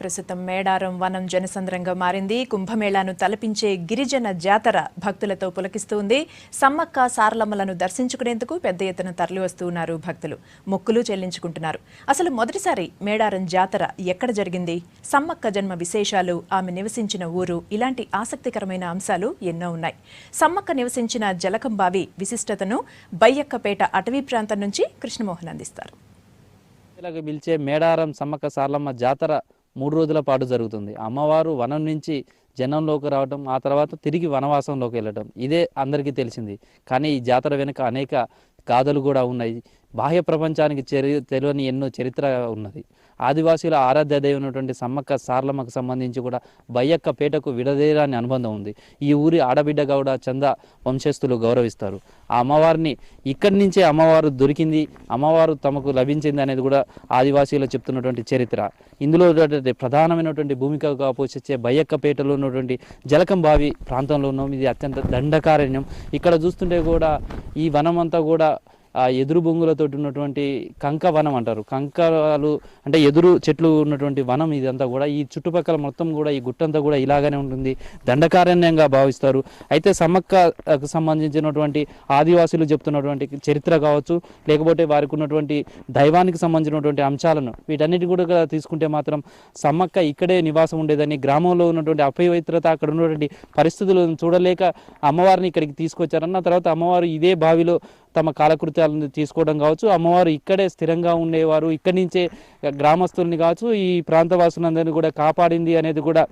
ప్రస్తుతం మేడారం వనం జనసంద్రంగా మారింది. కుంభమేళాను తలపించే గిరిజన జాతర భక్తులతో పులకిస్తుంది. సమ్మక్క సారలమ్మలను దర్శించుకునేందుకు పెద్ద ఎత్తున తరలివస్తూ ఉన్నారు భక్తులు. మొక్కులు చెల్లించుకుంటున్నారు. అసలు మొదటిసారి మేడారం జాతర ఎక్కడ జరిగింది, సమ్మక్క జన్మ విశేషాలు, ఆమె నివసించిన ఊరు, ఇలాంటి ఆసక్తికరమైన అంశాలు ఎన్నో ఉన్నాయి. సమ్మక్క నివసించిన జలకం బావి విశిష్టతను బయ్యక్కపేట అటవీ ప్రాంతం నుంచి కృష్ణమోహన్ అందిస్తారు. పిలిచే మేడారం సమ్మక్క సారలమ్మ జాతర 3 రోజుల పాటు జరుగుతుంది. అమ్మవారు వనం నుంచి జనంలోకి రావడం, ఆ తర్వాత తిరిగి వనవాసంలోకి వెళ్ళడం ఇదే అందరికీ తెలిసింది. కానీ ఈ జాతర వెనుక అనేక గాథలు కూడా ఉన్నాయి. బాహ్య ప్రపంచానికి తెలియని ఎన్నో చరిత్ర ఉన్నది. ఆదివాసీల ఆరాధ్య దైవమైనటువంటి సమ్మక్క సారలమ్మకు సంబంధించి కూడా బయ్యక్కపేటకు విడదీయరాని అనుబంధం ఉంది. ఈ ఊరి ఆడబిడ్డగా కూడా చంద వంశస్థులు గౌరవిస్తారు. ఆ అమ్మవారిని ఇక్కడి నుంచే అమ్మవారు దొరికింది, అమ్మవారు తమకు లభించింది అనేది కూడా ఆదివాసీలు చెప్తున్నటువంటి చరిత్ర. ఇందులో ప్రధానమైనటువంటి భూమికగా పోషించే బయ్యక్కపేటలో ఉన్నటువంటి జలకం బావి ప్రాంతంలో ఉన్నాం. ఇది అత్యంత దండకారణ్యం. ఇక్కడ చూస్తుంటే కూడా ఈ వనం అంతా కూడా ఎదురు బొంగులతో ఉన్నటువంటి కంక వనం అంటారు. కంకలు అంటే ఎదురు చెట్లు ఉన్నటువంటి వనం ఇదంతా కూడా. ఈ చుట్టుపక్కల మొత్తం కూడా ఈ గుట్టంతా కూడా ఇలాగనే ఉంటుంది, దండకారణ్యంగా భావిస్తారు. అయితే సమ్మక్కకు సంబంధించినటువంటి ఆదివాసులు చెప్తున్నటువంటి చరిత్ర కావచ్చు, లేకపోతే వారికి ఉన్నటువంటి దైవానికి సంబంధించినటువంటి అంశాలను వీటన్నిటి కూడా తీసుకుంటే మాత్రం సమ్మక్క ఇక్కడే నివాసం ఉండేదని, గ్రామంలో ఉన్నటువంటి అపవిత్రత, అక్కడ ఉన్నటువంటి పరిస్థితులను చూడలేక అమ్మవారిని ఇక్కడికి తీసుకొచ్చారన్న తర్వాత అమ్మవారు ఇదే బావిలో తమ కాలకృత్యాలను తీసుకోవడం కావచ్చు, అమ్మవారు ఇక్కడే స్థిరంగా ఉండేవారు, ఇక్కడి నుంచే గ్రామస్తుల్ని కావచ్చు ఈ ప్రాంతవాసులందరినీ కూడా కాపాడింది అనేది కూడా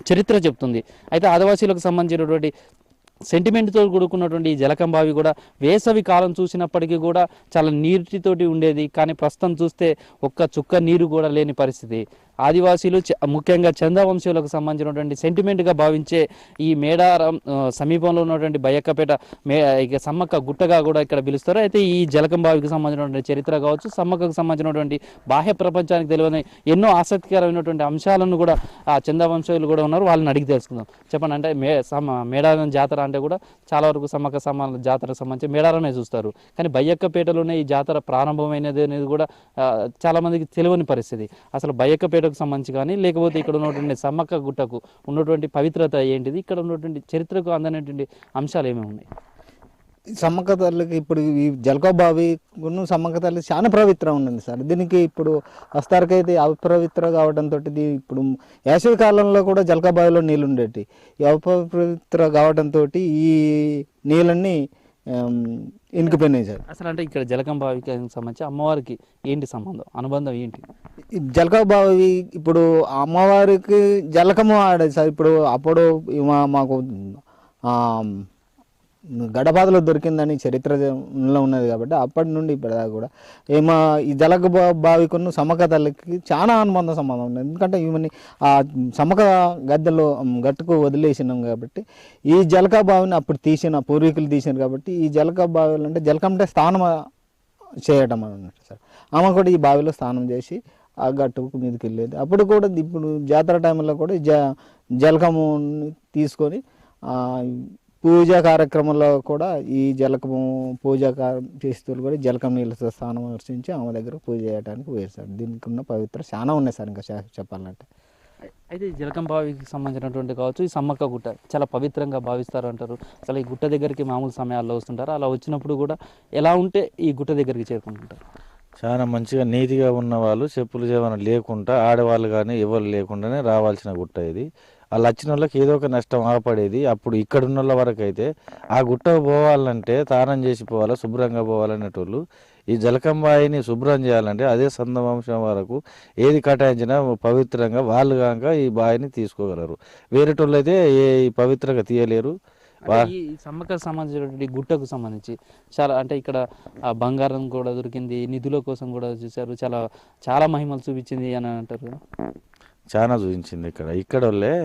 చరిత్ర చెప్తుంది. అయితే ఆదివాసీలకు సంబంధించినటువంటి సెంటిమెంట్తో కూడుకున్నటువంటి ఈ జలకం బావి కూడా వేసవి కాలం చూసినప్పటికీ కూడా చాలా నీటితోటి ఉండేది. కానీ ప్రస్తుతం చూస్తే ఒక్క చుక్క నీరు కూడా లేని పరిస్థితి. ఆదివాసీలు ముఖ్యంగా చందవంశీయులకు సంబంధించినటువంటి సెంటిమెంట్గా భావించే ఈ మేడారం సమీపంలో ఉన్నటువంటి బయ్యక్కపేట సమ్మక్క గుట్టగా కూడా ఇక్కడ పిలుస్తారు. అయితే ఈ జలకం బావికి సంబంధించినటువంటి చరిత్ర కావచ్చు, సమ్మక్కకు సంబంధించినటువంటి బాహ్య ప్రపంచానికి తెలియని ఎన్నో ఆసక్తికరమైనటువంటి అంశాలను కూడా ఆ చందవంశీయులు కూడా ఉన్నారు. వాళ్ళని అడిగి తెలుసుకుందాం. చెప్పండి, అంటే మేడారం జాతర అంటే కూడా చాలా వరకు సమ్మక్క జాతరకు సంబంధించి మేడారమే చూస్తారు. కానీ బయ్యక్కపేటలోనే ఈ జాతర ప్రారంభమైనది అనేది కూడా చాలా మందికి తెలియని పరిస్థితి. అసలు బయ్యక్కపేటకు సంబంధించి కానీ, లేకపోతే ఇక్కడ ఉన్నటువంటి సమ్మక్క గుట్టకు ఉన్నటువంటి పవిత్రత ఏంటిది, ఇక్కడ ఉన్నటువంటి చరిత్రకు అందనటువంటి అంశాలు ఏమేమి ఉన్నాయి? సమ్మక్క తల్లికి ఇప్పుడు ఈ జలక బావి సమ్మక్క తల్లి చాలా పవిత్ర ఉన్నది సార్. దీనికి ఇప్పుడు వస్తారకైతే అపవిత్ర కావడంతో ఇప్పుడు వేసవి కాలంలో కూడా జలక బావిలో నీళ్ళు ఉండేవి. ఈ అపవిత్ర కావడంతో ఈ నీళ్ళన్నీ ఇంకిపోయినాయి సార్. అసలు అంటే ఇక్కడ జలకం బావికి సంబంధించి అమ్మవారికి ఏంటి సంబంధం, అనుబంధం ఏంటి? జలక బావి ఇప్పుడు అమ్మవారికి జలకము ఆడేది సార్. ఇప్పుడు అప్పుడు మాకు గడపాదలో దొరికిందని చరిత్రలో ఉన్నది కాబట్టి అప్పటి నుండి ఇప్పటిదాకా కూడా ఈ జలక బావికున్న సమ్మక్క తల్లికి చాలా సంబంధం ఉంది. ఎందుకంటే ఈమెని ఆ సమ్మక్క గట్టుకు వదిలేసినాం కాబట్టి ఈ జలక బావిని అప్పుడు పూర్వీకులు తీసినారు కాబట్టి ఈ జలక బావిలో అంటే జలకం అంటే స్నానం చేయటం అన్నట్టు సార్. ఆమె కూడా ఈ బావిలో స్నానం చేసి ఆ గట్టుకు మీదకి వెళ్ళేది. అప్పుడు కూడా ఇప్పుడు జాతర టైంలో కూడా జలకము తీసుకొని పూజా కార్యక్రమంలో కూడా ఈ జలకము పూజా చేస్తూ కూడా జలకం నీళ్ళతో స్నానం వర్షించి ఆమె దగ్గర పూజ చేయడానికి వేశాడు. దీనికి ఉన్న పవిత్ర చాలా ఉన్నాయి సార్ ఇంకా చెప్పాలంటే. అయితే ఈ జలకం బావికి సంబంధించినటువంటి కావచ్చు, ఈ సమ్మక్క గుట్ట చాలా పవిత్రంగా భావిస్తారు అంటారు. అసలు ఈ గుట్ట దగ్గరికి మామూలు సమయాల్లో వస్తుంటారు, అలా వచ్చినప్పుడు కూడా ఎలా ఉంటే ఈ గుట్ట దగ్గరికి చేరుకుంటుంటారు? చాలా మంచిగా నీతిగా ఉన్న వాళ్ళు చెప్పులు చేవన లేకుండా, ఆడవాళ్ళు కానీ ఎవరు లేకుండానే రావాల్సిన గుట్ట ఇది. వాళ్ళు వచ్చిన వాళ్ళకి ఏదో ఒక నష్టం ఆపడేది. అప్పుడు ఇక్కడ ఉన్న వాళ్ళ వరకు అయితే ఆ గుట్ట పోవాలంటే తానం చేసి పోవాలా, శుభ్రంగా పోవాలనేటోళ్ళు. ఈ జలకంబాయిని శుభ్రం చేయాలంటే అదే సందవంశం వరకు ఏది కటాయించినా పవిత్రంగా వాళ్ళు కాక ఈ బావిని తీసుకోగలరు. వేరేటోళ్ళు అయితే పవిత్రంగా తీయలేరు. ఈ సమ్మక్కకు సంబంధించినటువంటి గుట్టకు సంబంధించి చాలా అంటే ఇక్కడ బంగారం కూడా దొరికింది, నిధుల కోసం కూడా చూశారు, చాలా చాలా మహిమలు చూపించింది అని అంటారు. చాలా చూపించింది ఇక్కడ వాళ్ళే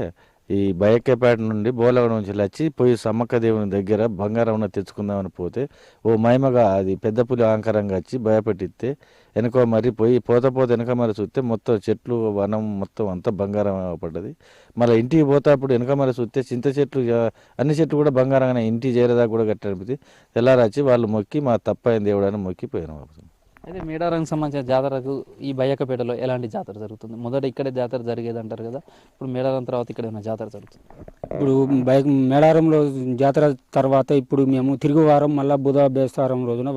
ఈ బయ్యక్కపేట నుండి బోలగడ నుంచి వచ్చి పోయి సమ్మక్క దేవుని దగ్గర బంగారం తెచ్చుకుందామని పోతే ఓ మహిమగా అది పెద్ద పులి అహంకారంగా వచ్చి భయపెట్టిస్తే వెనక మరి పోయి పోతే వెనక మరి చూస్తే మొత్తం చెట్లు వనం మొత్తం అంతా బంగారం పడ్డది. మళ్ళీ ఇంటికి పోతే అప్పుడు వెనక మరి చూస్తే చింత చెట్లు అన్ని చెట్లు కూడా బంగారంగానే ఇంటికి చేరేదాకా కూడా కట్టనిపితే తెల్లారచ్చి వాళ్ళు మొక్కి మా తప్పైన దేవుడని మొక్కిపోయినాం. అయితే మేడారానికి సంబంధించిన జాతరకు ఈ బయ్యకపేటలో ఎలాంటి జాతర జరుగుతుంది? మొదట ఇక్కడే జాతర జరిగేది అంటారు కదా, ఇప్పుడు మేడారం తర్వాత ఇక్కడ ఏమైనా జాతర జరుగుతుంది? ఇప్పుడు మేడారంలో జాతర తర్వాత ఇప్పుడు మేము తిరుగువారం మళ్ళీ బుధ బేస్తారం రోజున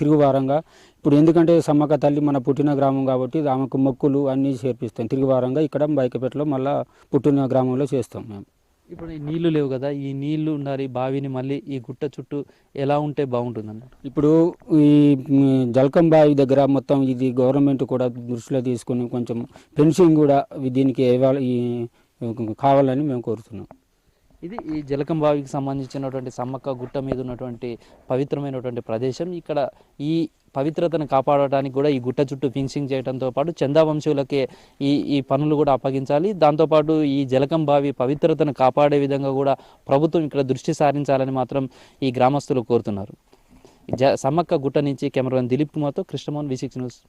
తిరుగువారంగా ఇప్పుడు ఎందుకంటే సమ్మక్క తల్లి మన పుట్టిన గ్రామం కాబట్టి ఆమెకు మొక్కులు అన్నీ చేర్పిస్తాం. తిరుగువారంగా ఇక్కడ బైకపేటలో మళ్ళీ పుట్టిన గ్రామంలో చేస్తాం మేము. ఇప్పుడు ఈ నీళ్లు లేవు కదా, ఈ నీళ్లు ఉండాలి బావిని మళ్ళీ ఈ గుట్ట చుట్టూ ఎలా ఉంటే బాగుంటుందండి? ఇప్పుడు ఈ జల్కం బావి దగ్గర మొత్తం ఇది గవర్నమెంట్ కూడా దృష్టిలో తీసుకుని కొంచెం ఫెన్సింగ్ కూడా దీనికి కావాలని మేము కోరుతున్నాం. ఇది ఈ జలకం బావికి సంబంధించినటువంటి సమ్మక్క గుట్ట మీద ఉన్నటువంటి పవిత్రమైనటువంటి ప్రదేశం. ఇక్కడ ఈ పవిత్రతను కాపాడటానికి కూడా ఈ గుట్ట చుట్టూ ఫిన్సింగ్ చేయడంతో పాటు చందా వంశీయులకే ఈ పనులు కూడా అప్పగించాలి. దాంతోపాటు ఈ జలకం బావి పవిత్రతను కాపాడే విధంగా కూడా ప్రభుత్వం ఇక్కడ దృష్టి సారించాలని మాత్రం ఈ గ్రామస్తులు కోరుతున్నారు. సమ్మక్క గుట్ట నుంచి కెమెరామెన్ దిలీప్ కుమార్తో కృష్ణమోహన్, V6 న్యూస్.